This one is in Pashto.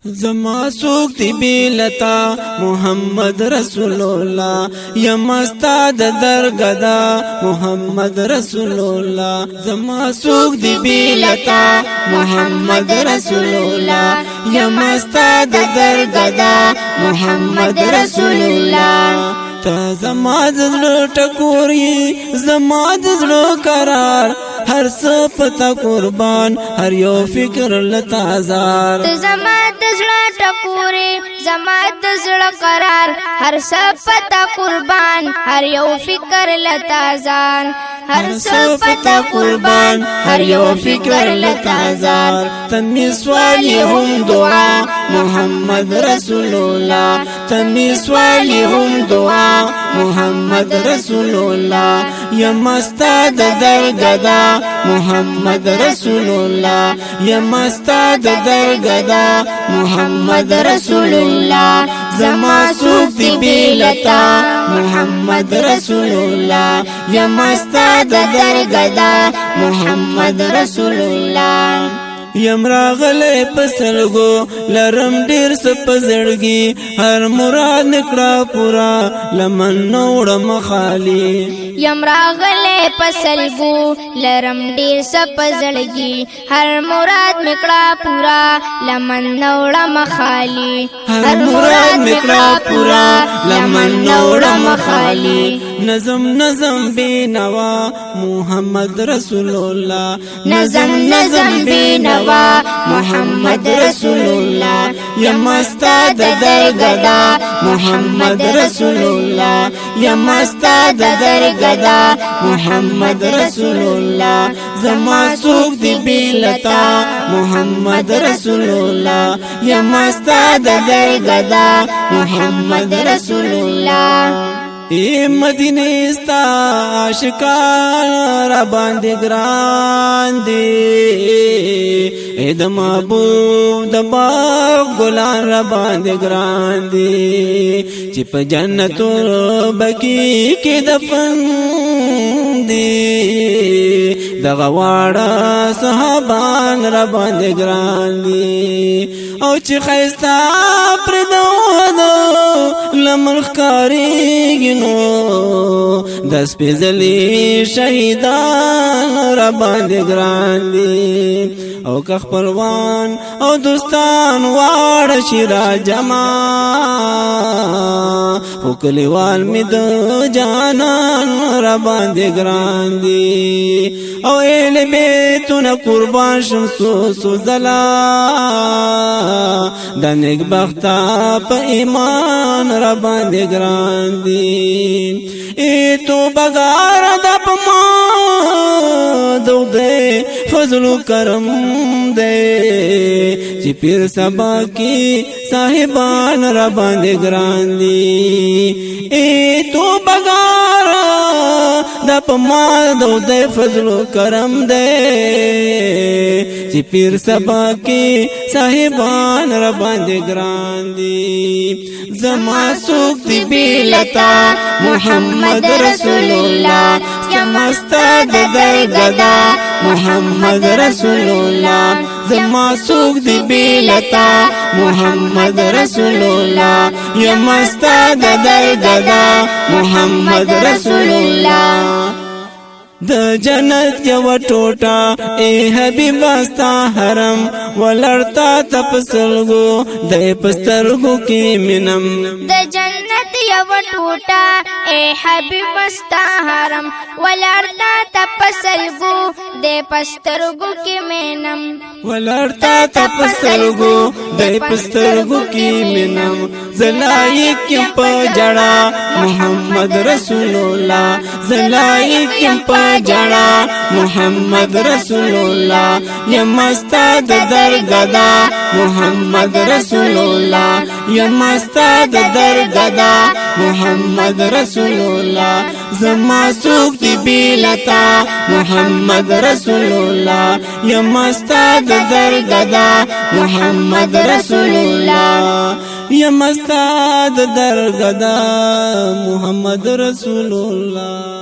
زما سوک دی بیلتا محمد رسول الله یم استاد درگدا محمد رسول الله زما سوک دی بیلتا محمد رسول الله یم استاد درگدا محمد رسول الله تا زما زړه ټکوري زما زړه قرار هر څه پتا قربان هر یو فکر لتازار زما زړه ټکوري زما زړه قرار هر څه پتا قربان هر یو فکر لتازان هر څه پتا قربان هر یو فکر لتازار تمی سوالی هم دعا محمد رسول الله تمی سوالی هم دعا محمد رسول الله یم استاد درگدا محمد رسول الله یم استاد درگدا محمد رسول الله زما سوک دی بیلتا محمد رسول الله یم استاد درگدا محمد رسول الله یم راغله پسلګو لرم ډیر سپزړګي هر مراد نکړه پورا لمن نوړم خالی یم راغله پسلګو لرم ډیر سپزړګي هر مراد نکړه پورا لمن نوړم خالی هر مراد نکړه پورا لمن نوړم خالی نظم نظم بینوا محمد رسول الله نظم بینوا محمد رسول الله یم استاد درگدا محمد رسول الله یم استاد درگدا محمد رسول الله زما سوک دی بیلتا محمد رسول الله یم استاد درگدا محمد رسول الله ای مدینه استا عاشقان را باندې ګران دي ای د محبوب د باغ ګلان را باندې ګران دي چې په جنتو بکی کې دفن دي دغه واړه صحابان را باندې ګران دي او چې خیستا پر دو لمن خکاریږي د سپېڅلي شهیدان را باندې ګران دي او که خپلوان او دوستان واړه شي را جمع خو کلیوال مې د جانان را باندې ګران دي او ایل بیتونه قربان شم سو زلا د نیک بخته په ایمان را باندې ګران دي ای تو بغار د پما دو دے فضل و کرم دے چې پیر سبا کی صاحبان را باندې ګران دي ای تو بغار د پما دو دے فضل و کرم دے چې پیر سبا کی صاحبان را باندې ګران دي زما سوک دی بیلتا محمد رسول الله یم استاد درگدا محمد رسول الله زما سوک دی بیلتا محمد رسول الله یم استاد درگدا محمد رسول الله د جنت یو ټوټه ای حبیب استا حرم ولړتا تپسلګو د پسترګو کې مینم د جنت یو ټوټه ای حبیب استا حرم ولړتا تپسلګو د پسترګو کې مینم ولړتا تپسلګو د پسترګو کې مینم زلایک په جړه محمد رسول الله زلایک په جڑا محمد رسول الله یم استاد درگدا محمد رسول الله یم استاد درگدا محمد رسول الله زما سوک دی بیلتا محمد رسول الله یم استاد درگدا محمد رسول الله یم استاد درگدا محمد رسول الله